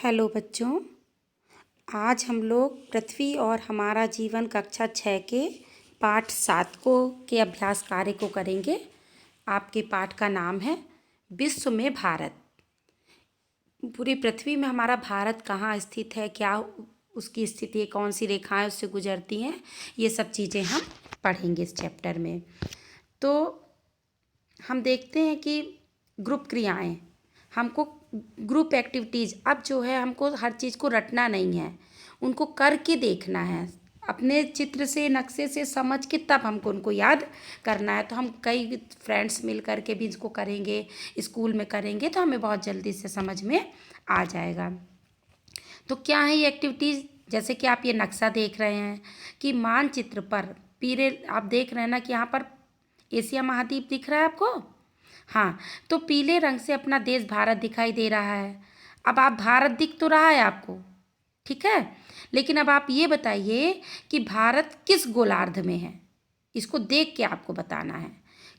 Hello बच्चों। आज हम लोग पृथ्वी और हमारा जीवन कक्षा 6 के पाठ 7 को के अभ्यास कार्य को करेंगे। आपके पाठ का नाम है विश्व में भारत। पूरी पृथ्वी में हमारा भारत कहाँ स्थित है, क्या उसकी स्थिति है, कौन सी रेखाएं उससे गुजरती हैं, ये सब चीज़ें हम पढ़ेंगे इस चैप्टर में। तो हम देखते हैं कि ग्रुप क्रियाएं, हमको ग्रुप एक्टिविटीज़, अब जो है हमको हर चीज़ को रटना नहीं है, उनको करके देखना है, अपने चित्र से नक्शे से समझ के तब हमको उनको याद करना है। तो हम कई फ्रेंड्स मिल कर के भी इसको करेंगे, स्कूल में करेंगे तो हमें बहुत जल्दी से समझ में आ जाएगा। तो क्या है ये एक्टिविटीज़? जैसे कि आप ये नक्शा देख रहे हैं कि मानचित्र पर पीले, आप देख रहे हैं ना कि यहाँ पर एशिया महाद्वीप दिख रहा है आपको। हाँ, तो पीले रंग से अपना देश भारत दिखाई दे रहा है। अब आप भारत दिख तो रहा है आपको, ठीक है, लेकिन अब आप ये बताइए कि भारत किस गोलार्ध में है। इसको देख के आपको बताना है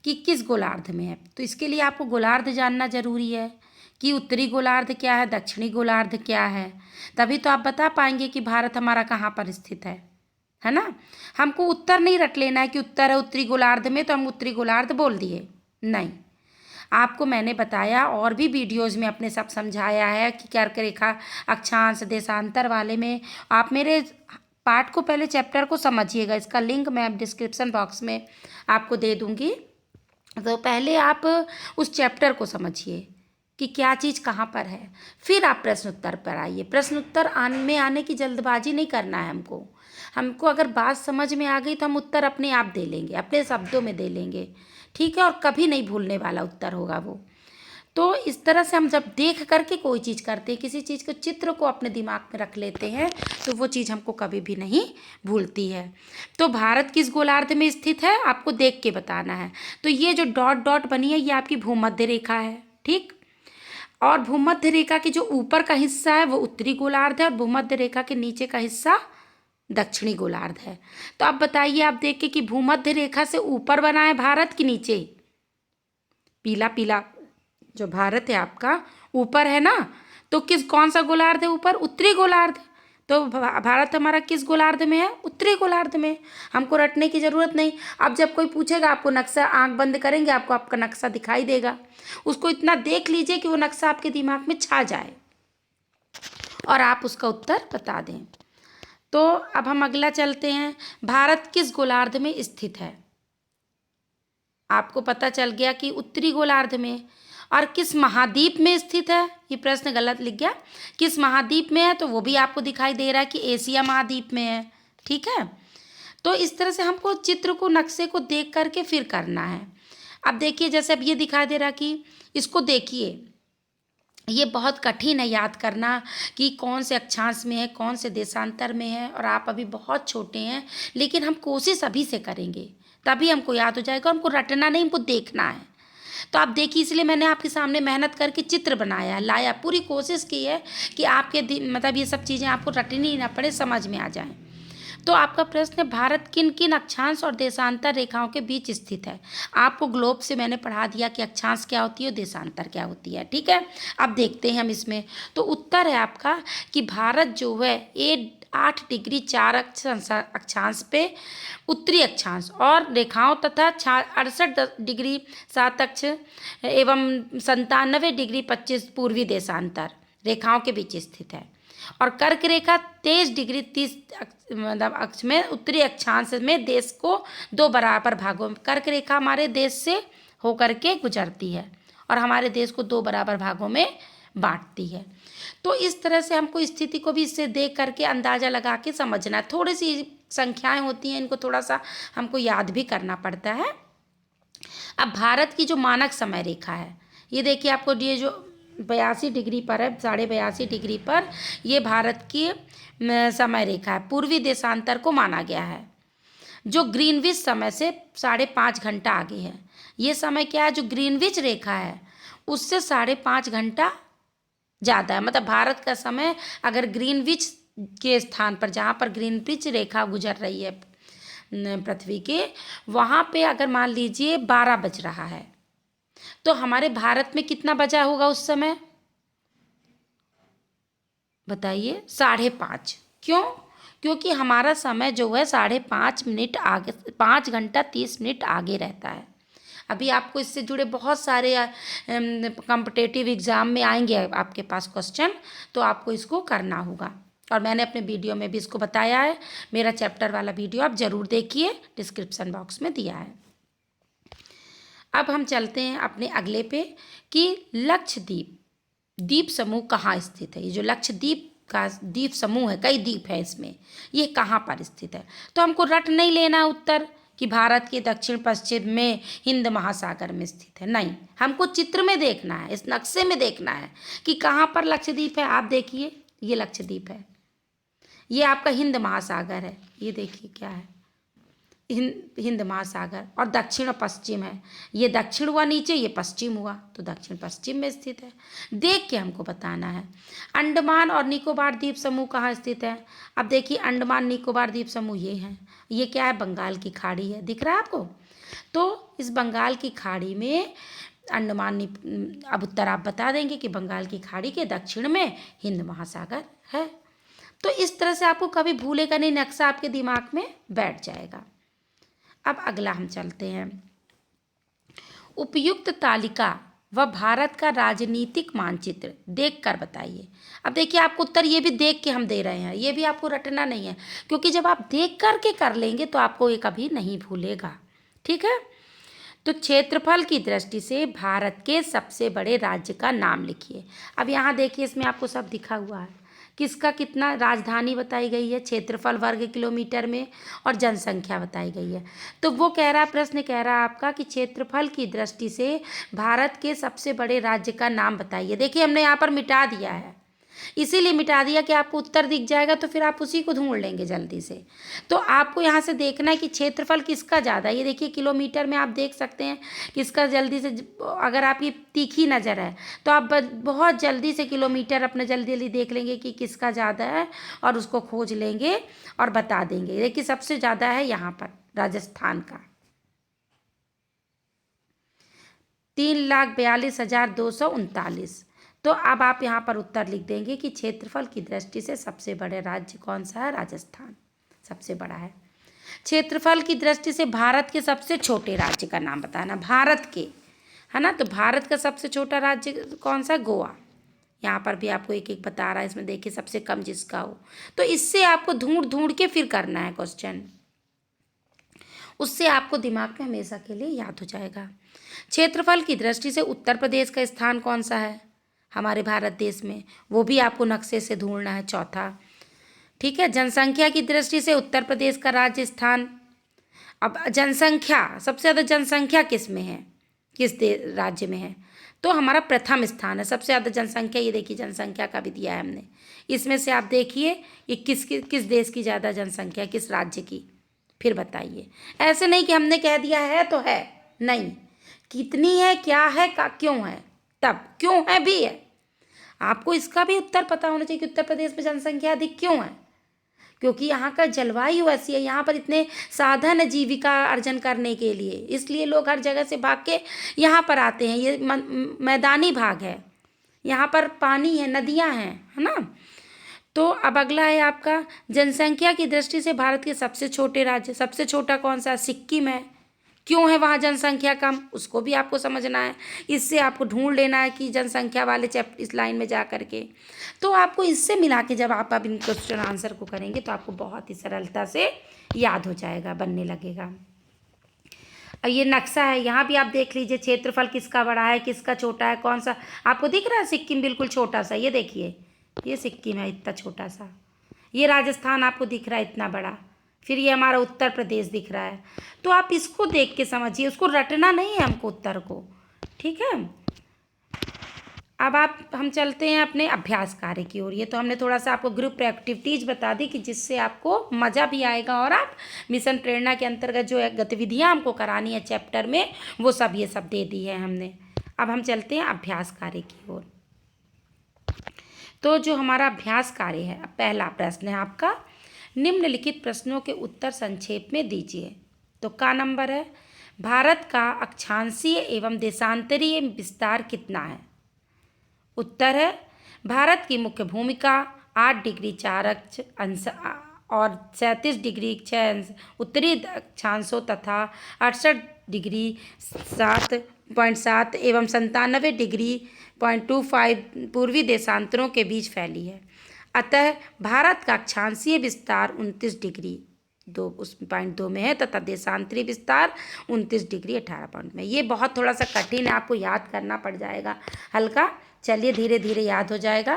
कि किस गोलार्ध में है। तो इसके लिए आपको गोलार्ध जानना जरूरी है कि उत्तरी गोलार्ध क्या है, दक्षिणी गोलार्ध क्या है, तभी तो आप बता पाएंगे कि भारत हमारा कहाँ पर स्थित है ना। हमको उत्तर नहीं रट लेना है कि उत्तर है उत्तरी गोलार्ध में तो हम उत्तरी गोलार्ध बोल दिए, नहीं। आपको मैंने बताया और भी वीडियोज़ में अपने सब समझाया है कि कर्क रेखा, अक्षांश, देशांतर वाले में आप मेरे पाठ को पहले चैप्टर को समझिएगा। इसका लिंक मैं डिस्क्रिप्शन बॉक्स में आपको दे दूँगी। तो पहले आप उस चैप्टर को समझिए कि क्या चीज़ कहाँ पर है, फिर आप प्रश्न उत्तर पर आइए। प्रश्न उत्तर में आने की जल्दबाजी नहीं करना है हमको अगर बात समझ में आ गई तो हम उत्तर अपने आप दे लेंगे, अपने शब्दों में दे लेंगे, ठीक है, और कभी नहीं भूलने वाला उत्तर होगा वो। तो इस तरह से हम जब देख करके कोई चीज़ करते हैं, किसी चीज़ के चित्र को अपने दिमाग में रख लेते हैं तो वो चीज़ हमको कभी भी नहीं भूलती है। तो भारत किस गोलार्ध में स्थित है आपको देख के बताना है। तो ये जो डॉट डॉट बनी है ये आपकी भूमध्य रेखा है, ठीक, और भूमध्य रेखा के जो ऊपर का हिस्सा है वो उत्तरी गोलार्ध है और भूमध्य रेखा के नीचे का हिस्सा दक्षिणी गोलार्ध है। तो अब बताइए, आप देख के कि भूमध्य रेखा से ऊपर बना है भारत की नीचे, पीला पीला जो भारत है आपका ऊपर है ना, तो कौन सा गोलार्ध है ऊपर? उत्तरी गोलार्ध। तो भारत हमारा किस गोलार्ध में है? उत्तरी गोलार्ध में। हमको रटने की जरूरत नहीं। अब जब कोई पूछेगा आपको नक्शा, आंख बंद करेंगे आपको आपका नक्शा दिखाई देगा, उसको इतना देख लीजिए कि वो नक्शा आपके दिमाग में छा जाए और आप उसका उत्तर बता दें। तो अब हम अगला चलते हैं, भारत किस गोलार्ध में स्थित है? आपको पता चल गया कि उत्तरी गोलार्ध में। और किस महाद्वीप में स्थित है? ये प्रश्न गलत लिख गया, किस महाद्वीप में है तो वो भी आपको दिखाई दे रहा है कि एशिया महाद्वीप में है, ठीक है। तो इस तरह से हमको चित्र को, नक्शे को देख करके फिर करना है। अब देखिए, जैसे अब ये दिखाई दे रहा कि इसको देखिए, ये बहुत कठिन है याद करना कि कौन से अक्षांश में है, कौन से देशांतर में है, और आप अभी बहुत छोटे हैं, लेकिन हम कोशिश अभी से करेंगे तभी हमको याद हो जाएगा। हमको रटना नहीं, हमको देखना है। तो आप देखिए, इसलिए मैंने आपके सामने मेहनत करके चित्र बनाया, लाया, पूरी कोशिश की है कि आपके मतलब ये सब चीज़ें आपको रटनी ना पड़े, समझ में आ जाएं। तो आपका प्रश्न है, भारत किन किन अक्षांश और देशांतर रेखाओं के बीच स्थित है? आपको ग्लोब से मैंने पढ़ा दिया कि अक्षांश क्या होती है और देशांतर क्या होती है, ठीक है। अब देखते हैं हम इसमें। तो उत्तर है आपका कि भारत जो है 8 डिग्री 4 अक्षांश पे उत्तरी अक्षांश और रेखाओं तथा 68 डिग्री 7 अक्ष एवं 97 डिग्री 25 पूर्वी देशांतर रेखाओं के बीच स्थित है। और कर्क रेखा 23 डिग्री 30 मतलब अक्ष में उत्तरी अक्षांश में देश को 2 बराबर भागों में, कर्क रेखा हमारे देश से होकर के गुजरती है और हमारे देश को 2 बराबर भागों में बांटती है। तो इस तरह से हमको स्थिति को भी इससे देख करके अंदाजा लगा के समझना है। थोड़ी सी संख्याएं होती हैं, इनको थोड़ा सा हमको याद भी करना पड़ता है। अब भारत की जो मानक समय रेखा है, ये देखिए, आपको ये जो 82 डिग्री पर है, 82.5 डिग्री पर ये भारत की समय रेखा है, पूर्वी देशांतर को माना गया है, जो ग्रीनविच समय से 5.5 घंटा आगे है। ये समय क्या है? जो ग्रीनविच रेखा है उससे 5.5 घंटा ज़्यादा है। मतलब भारत का समय अगर ग्रीनविच के स्थान पर, जहाँ पर ग्रीनविच रेखा गुजर रही है पृथ्वी के, वहाँ पे अगर मान लीजिए 12 बज रहा है तो हमारे भारत में कितना बजा होगा उस समय? बताइए 5:30। क्यों? क्योंकि हमारा समय जो है 5:30 आगे, 5 घंटा 30 मिनट आगे रहता है। अभी आपको इससे जुड़े बहुत सारे कॉम्पिटेटिव एग्ज़ाम में आएंगे आपके पास क्वेश्चन, तो आपको इसको करना होगा। और मैंने अपने वीडियो में भी इसको बताया है, मेरा चैप्टर वाला वीडियो आप ज़रूर देखिए, डिस्क्रिप्शन बॉक्स में दिया है। अब हम चलते हैं अपने अगले पे कि लक्षद्वीप द्वीप समूह कहाँ स्थित है। ये जो लक्षद्वीप का द्वीप समूह है, कई द्वीप है इसमें, ये कहाँ पर स्थित है। तो हमको रट नहीं लेना है उत्तर कि भारत के दक्षिण पश्चिम में हिंद महासागर में स्थित है, नहीं, हमको चित्र में देखना है, इस नक्शे में देखना है कि कहाँ पर लक्षद्वीप है। आप देखिए, ये लक्षद्वीप है, ये आपका हिंद महासागर है, ये देखिए क्या है, हिंद महासागर, और दक्षिण और पश्चिम है, ये दक्षिण हुआ नीचे, ये पश्चिम हुआ, तो दक्षिण पश्चिम में स्थित है। देख के हमको बताना है। अंडमान और निकोबार द्वीप समूह कहाँ स्थित है। अब देखिए अंडमान निकोबार द्वीप समूह ये हैं, ये क्या है, बंगाल की खाड़ी है, दिख रहा है आपको। तो इस बंगाल की खाड़ी में अंडमान, अब उत्तर आप बता देंगे कि बंगाल की खाड़ी के दक्षिण में हिंद महासागर है। तो इस तरह से आपको कभी भूलेगा नहीं, नक्शा आपके दिमाग में बैठ जाएगा। अब अगला हम चलते हैं, उपयुक्त तालिका व भारत का राजनीतिक मानचित्र देखकर बताइए। अब देखिए आपको उत्तर ये भी देख के हम दे रहे हैं, ये भी आपको रटना नहीं है, क्योंकि जब आप देख कर के कर लेंगे तो आपको ये कभी नहीं भूलेगा, ठीक है। तो क्षेत्रफल की दृष्टि से भारत के सबसे बड़े राज्य का नाम लिखिए। अब यहाँ देखिए, इसमें आपको सब दिखा हुआ है, किसका कितना राजधानी बताई गई है क्षेत्रफल वर्ग किलोमीटर में, और जनसंख्या बताई गई है। तो वो कह रहा है, प्रश्न कह रहा है आपका कि क्षेत्रफल की दृष्टि से भारत के सबसे बड़े राज्य का नाम बताइए। देखिए हमने यहाँ पर मिटा दिया है, इसीलिए मिटा दिया कि आपको उत्तर दिख जाएगा, तो फिर आप उसी को ढूंढ लेंगे जल्दी से। तो आपको यहाँ से देखना है कि क्षेत्रफल किसका ज़्यादा है। ये देखिए किलोमीटर में आप देख सकते हैं किसका जल्दी से, अगर आपकी तीखी नज़र है तो आप बहुत जल्दी से किलोमीटर अपने जल्दी जल्दी देख लेंगे कि किसका ज़्यादा है, और उसको खोज लेंगे और बता देंगे। देखिए सबसे ज़्यादा है यहाँ पर राजस्थान का, 3,42,239। तो अब आप यहाँ पर उत्तर लिख देंगे कि क्षेत्रफल की दृष्टि से सबसे बड़े राज्य कौन सा है, राजस्थान सबसे बड़ा है। क्षेत्रफल की दृष्टि से भारत के सबसे छोटे राज्य का नाम बताना, भारत के, है ना। तो भारत का सबसे छोटा राज्य कौन सा, गोवा। यहाँ पर भी आपको एक एक बता रहा है, इसमें देखिए सबसे कम जिसका हो। तो इससे आपको ढूंढ ढूंढ के फिर करना है क्वेश्चन, उससे आपको दिमाग में हमेशा के लिए याद हो जाएगा। क्षेत्रफल की दृष्टि से उत्तर प्रदेश का स्थान कौन सा है हमारे भारत देश में, वो भी आपको नक्शे से ढूंढना है, चौथा, ठीक है। जनसंख्या की दृष्टि से उत्तर प्रदेश का राज्य स्थान, अब जनसंख्या सबसे ज़्यादा जनसंख्या किस में है, किस राज्य में है, तो हमारा प्रथम स्थान है सबसे ज़्यादा जनसंख्या। ये देखिए जनसंख्या का भी दिया है हमने, इसमें से आप देखिए ये किस देश की ज़्यादा जनसंख्या, किस राज्य की, फिर बताइए। ऐसे नहीं कि हमने कह दिया है तो है, नहीं, कितनी है, क्या है, क्यों है, तब क्यों है भी है। आपको इसका भी उत्तर पता होना चाहिए कि उत्तर प्रदेश में जनसंख्या अधिक क्यों है, क्योंकि यहाँ का जलवायु ऐसी है, यहाँ पर इतने साधन है जीविका अर्जन करने के लिए, इसलिए लोग हर जगह से भाग के यहाँ पर आते हैं। ये मैदानी भाग है, यहाँ पर पानी है, नदियाँ हैं, है ना। तो अब अगला है आपका, जनसंख्या की दृष्टि से भारत के सबसे छोटे राज्य, सबसे छोटा कौन सा, सिक्किम है। क्यों है वहाँ जनसंख्या कम, उसको भी आपको समझना है, इससे आपको ढूंढ लेना है कि जनसंख्या वाले चैप्टर इस लाइन में जा करके। तो आपको इससे मिला के जब आप अब इन क्वेश्चन आंसर को करेंगे तो आपको बहुत ही सरलता से याद हो जाएगा, बनने लगेगा। अब ये नक्शा है, यहाँ भी आप देख लीजिए क्षेत्रफल किसका बड़ा है, किसका छोटा है, कौन सा आपको दिख रहा है, सिक्किम बिल्कुल छोटा सा, ये देखिए ये सिक्किम है इतना छोटा सा, ये राजस्थान आपको दिख रहा है इतना बड़ा, फिर ये हमारा उत्तर प्रदेश दिख रहा है। तो आप इसको देख के समझिए, उसको रटना नहीं है हमको उत्तर को, ठीक है। अब हम चलते हैं अपने अभ्यास कार्य की ओर। ये तो हमने थोड़ा सा आपको ग्रुप एक्टिविटीज़ बता दी कि जिससे आपको मज़ा भी आएगा, और आप मिशन प्रेरणा के अंतर्गत जो गतिविधियाँ हमको करानी है चैप्टर में, वो सब ये सब दे दी है हमने। अब हम चलते हैं अभ्यास कार्य की ओर। तो जो हमारा अभ्यास कार्य है, पहला प्रश्न है आपका, निम्नलिखित प्रश्नों के उत्तर संक्षेप में दीजिए। तो का नंबर है, भारत का अक्षांशीय एवं देशांतरीय विस्तार कितना है। उत्तर है, भारत की मुख्य भूमिका 8 डिग्री 4 अंश और 37 डिग्री 6 अंश उत्तरी अक्षांशों तथा 68 डिग्री 7.7 एवं 97 डिग्री 25 पूर्वी देशांतरों के बीच फैली है। अतः भारत का अक्षांशीय विस्तार 29 डिग्री 2 में है तथा देशांतरीय विस्तार 29 डिग्री 18 में। ये बहुत थोड़ा सा कठिन है, आपको याद करना पड़ जाएगा हल्का। चलिए धीरे धीरे याद हो जाएगा।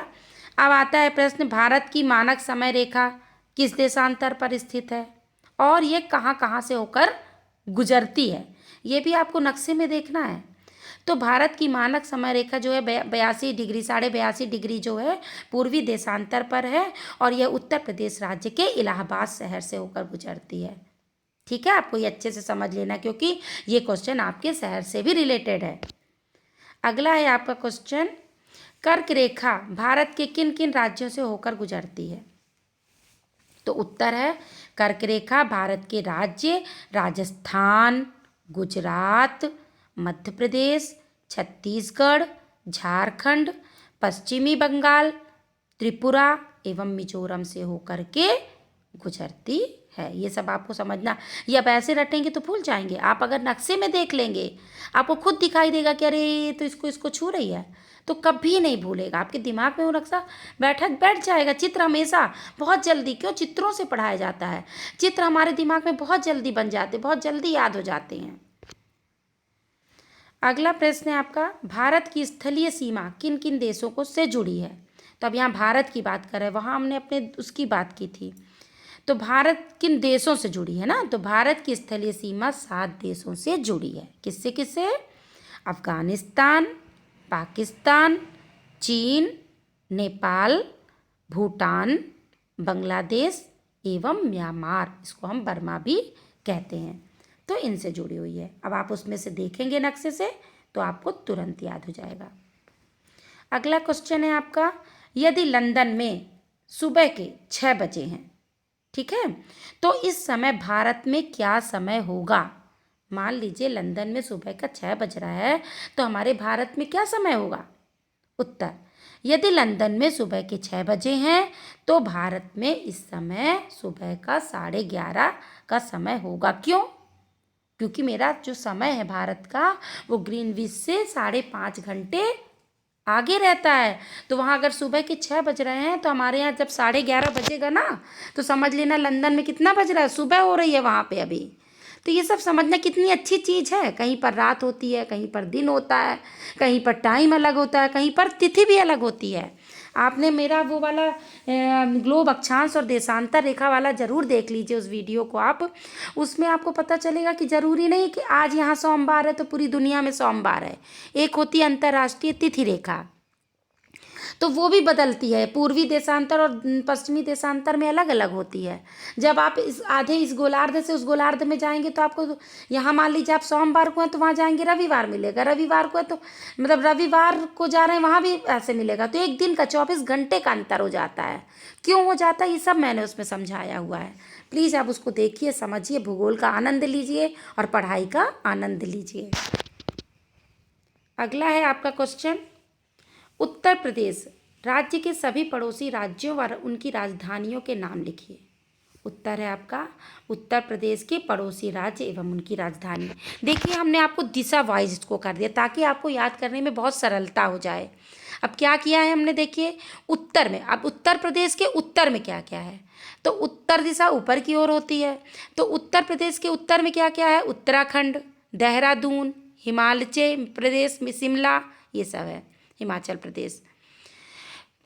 अब आता है प्रश्न, भारत की मानक समय रेखा किस देशांतर पर स्थित है और ये कहाँ कहाँ से होकर गुजरती है, ये भी आपको नक्शे में देखना है। तो भारत की मानक समय रेखा जो है 82 डिग्री 82 डिग्री जो है पूर्वी देशांतर पर है और यह उत्तर प्रदेश राज्य के इलाहाबाद शहर से होकर गुजरती है। ठीक है, आपको ये अच्छे से समझ लेना क्योंकि ये क्वेश्चन आपके शहर से भी रिलेटेड है। अगला है आपका क्वेश्चन, कर्क रेखा भारत के किन किन राज्यों से होकर गुजरती है। तो उत्तर है कर्क रेखा भारत के राज्य राजस्थान, गुजरात, मध्य प्रदेश, छत्तीसगढ़, झारखंड, पश्चिमी बंगाल, त्रिपुरा एवं मिजोरम से होकर के गुजरती है। ये सब आपको समझना, ये आप ऐसे रटेंगे तो भूल जाएंगे। आप अगर नक्शे में देख लेंगे आपको खुद दिखाई देगा कि अरे ये तो इसको छू रही है, तो कभी नहीं भूलेगा, आपके दिमाग में वो नक्शा बैठ जाएगा। चित्र हमेशा बहुत जल्दी, क्यों, चित्रों से पढ़ाया जाता है, चित्र हमारे दिमाग में बहुत जल्दी बन जाते, बहुत जल्दी याद हो जाते हैं। अगला प्रश्न है आपका, भारत की स्थलीय सीमा किन किन देशों को से जुड़ी है। तो अब यहाँ भारत की बात कर रहे हैं, वहाँ हमने अपने उसकी बात की थी। तो भारत किन देशों से जुड़ी है ना, तो भारत की स्थलीय सीमा 7 देशों से जुड़ी है। किससे किससे, अफगानिस्तान, पाकिस्तान, चीन, नेपाल, भूटान, बांग्लादेश एवं म्यांमार, इसको हम बर्मा भी कहते हैं। तो इनसे जुड़ी हुई है। अब आप उसमें से देखेंगे नक्शे से तो आपको तुरंत याद हो जाएगा। अगला क्वेश्चन है आपका, यदि लंदन में सुबह के 6 बजे हैं, ठीक है, तो इस समय भारत में क्या समय होगा। मान लीजिए लंदन में सुबह का 6 बज रहा है तो हमारे भारत में क्या समय होगा। उत्तर, यदि लंदन में सुबह के 6 बजे हैं तो भारत में इस समय सुबह का 11:30 का समय होगा। क्यों, क्योंकि मेरा जो समय है भारत का वो ग्रीनविच से 5.5 घंटे आगे रहता है। तो वहाँ अगर सुबह के 6 बज रहे हैं तो हमारे यहाँ जब 11:30 बजेगा ना, तो समझ लेना लंदन में कितना बज रहा है, सुबह हो रही है वहाँ पे अभी। तो ये सब समझना कितनी अच्छी चीज़ है। कहीं पर रात होती है, कहीं पर दिन होता है, कहीं पर टाइम अलग होता है, कहीं पर तिथि भी अलग होती है। आपने मेरा वो वाला ग्लोब अक्षांश और देशांतर रेखा वाला ज़रूर देख लीजिए उस वीडियो को आप, उसमें आपको पता चलेगा कि ज़रूरी नहीं कि आज यहाँ सोमवार है तो पूरी दुनिया में सोमवार है। एक होती है अंतर्राष्ट्रीय तिथि रेखा, तो वो भी बदलती है। पूर्वी देशांतर और पश्चिमी देशांतर में अलग अलग होती है। जब आप इस गोलार्ध से उस गोलार्ध में जाएंगे तो आपको यहाँ मान लीजिए आप सोमवार को हैं तो वहाँ जाएंगे रविवार मिलेगा, रविवार को है तो मतलब रविवार को जा रहे हैं वहाँ भी ऐसे मिलेगा। तो एक दिन का 24 घंटे का अंतर हो जाता है। क्यों हो जाता है ये सब मैंने उसमें समझाया हुआ है। प्लीज़ आप उसको देखिए, समझिए, भूगोल का आनंद लीजिए और पढ़ाई का आनंद लीजिए। अगला है आपका क्वेश्चन, उत्तर प्रदेश राज्य के सभी पड़ोसी राज्यों व उनकी राजधानियों के नाम लिखिए। उत्तर है आपका उत्तर प्रदेश के पड़ोसी राज्य एवं उनकी राजधानी। देखिए हमने आपको दिशा वाइज इसको कर दिया ताकि आपको याद करने में बहुत सरलता हो जाए। अब क्या किया है हमने, देखिए उत्तर में, अब उत्तर प्रदेश के उत्तर में क्या क्या है, तो उत्तर दिशा ऊपर की ओर होती है। तो उत्तर प्रदेश के उत्तर में क्या क्या है, उत्तराखंड, देहरादून, हिमाचल प्रदेश में शिमला, ये सब है हिमाचल प्रदेश।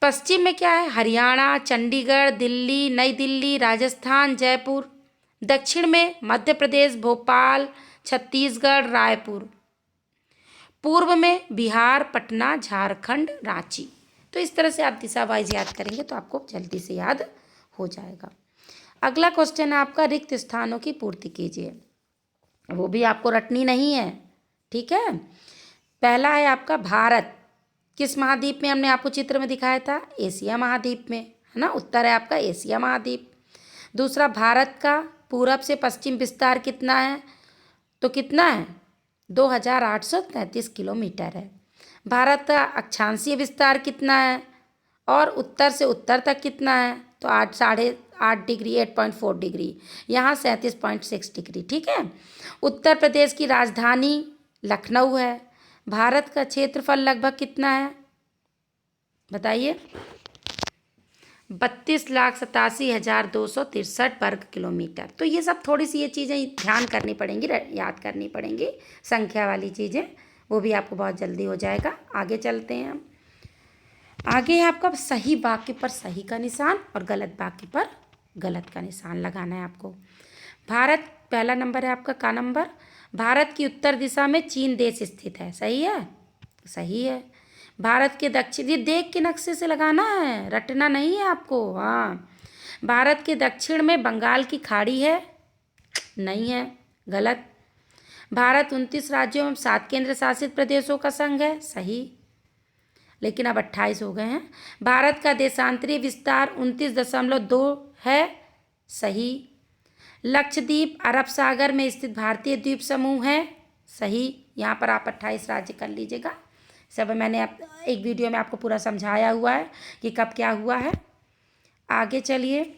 पश्चिम में क्या है, हरियाणा, चंडीगढ़, दिल्ली, नई दिल्ली, राजस्थान, जयपुर। दक्षिण में मध्य प्रदेश, भोपाल, छत्तीसगढ़, रायपुर। पूर्व में बिहार, पटना, झारखंड, रांची। तो इस तरह से आप दिशा वाइज याद करेंगे तो आपको जल्दी से याद हो जाएगा। अगला क्वेश्चन है आपका, रिक्त स्थानों की पूर्ति कीजिए। वो भी आपको रटनी नहीं है, ठीक है। पहला है आपका भारत, किस महाद्वीप में हमने आपको चित्र में दिखाया था, एशिया महाद्वीप में, है ना। उत्तर है आपका एशिया महाद्वीप। दूसरा, भारत का पूरब से पश्चिम विस्तार कितना है, तो कितना है, 2833 किलोमीटर है। भारत का अक्षांशीय विस्तार कितना है और उत्तर से उत्तर तक कितना है, तो 8.8 डिग्री, 8.4 डिग्री। यहाँ 37.6 डिग्री। ठीक है। उत्तर प्रदेश की राजधानी लखनऊ है। भारत का क्षेत्रफल लगभग कितना है, बताइए। 32,87,263 वर्ग किलोमीटर। तो ये सब थोड़ी सी ये चीज़ें ध्यान करनी पड़ेंगी, याद करनी पड़ेंगी, संख्या वाली चीज़ें, वो भी आपको बहुत जल्दी हो जाएगा। आगे चलते हैं हम। आगे है आपका सही वाक्य पर सही का निशान और गलत वाक्य पर गलत का निशान लगाना है आपको। भारत, पहला नंबर है आपका का नंबर, भारत की उत्तर दिशा में चीन देश स्थित है। सही है, सही है। भारत के दक्षिण, ये देख के नक्शे से लगाना है, रटना नहीं है आपको। हाँ। भारत के दक्षिण में बंगाल की खाड़ी है, नहीं है, गलत। भारत 29 राज्यों में 7 केंद्र शासित प्रदेशों का संघ है, सही, लेकिन अब 28 हो गए हैं। भारत का देशांतरीय विस्तार 29.2 है, सही। लक्षद्वीप अरब सागर में स्थित भारतीय द्वीप समूह है, सही। यहाँ पर आप 28 राज्य कर लीजिएगा। सब मैंने एक वीडियो में आपको पूरा समझाया हुआ है कि कब क्या हुआ है। आगे चलिए,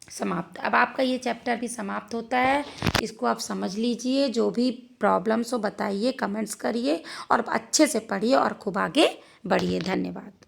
समाप्त। अब आपका ये चैप्टर भी समाप्त होता है। इसको आप समझ लीजिए, जो भी प्रॉब्लम्स हो बताइए, कमेंट्स करिए और अच्छे से पढ़िए और खूब आगे बढ़िए। धन्यवाद।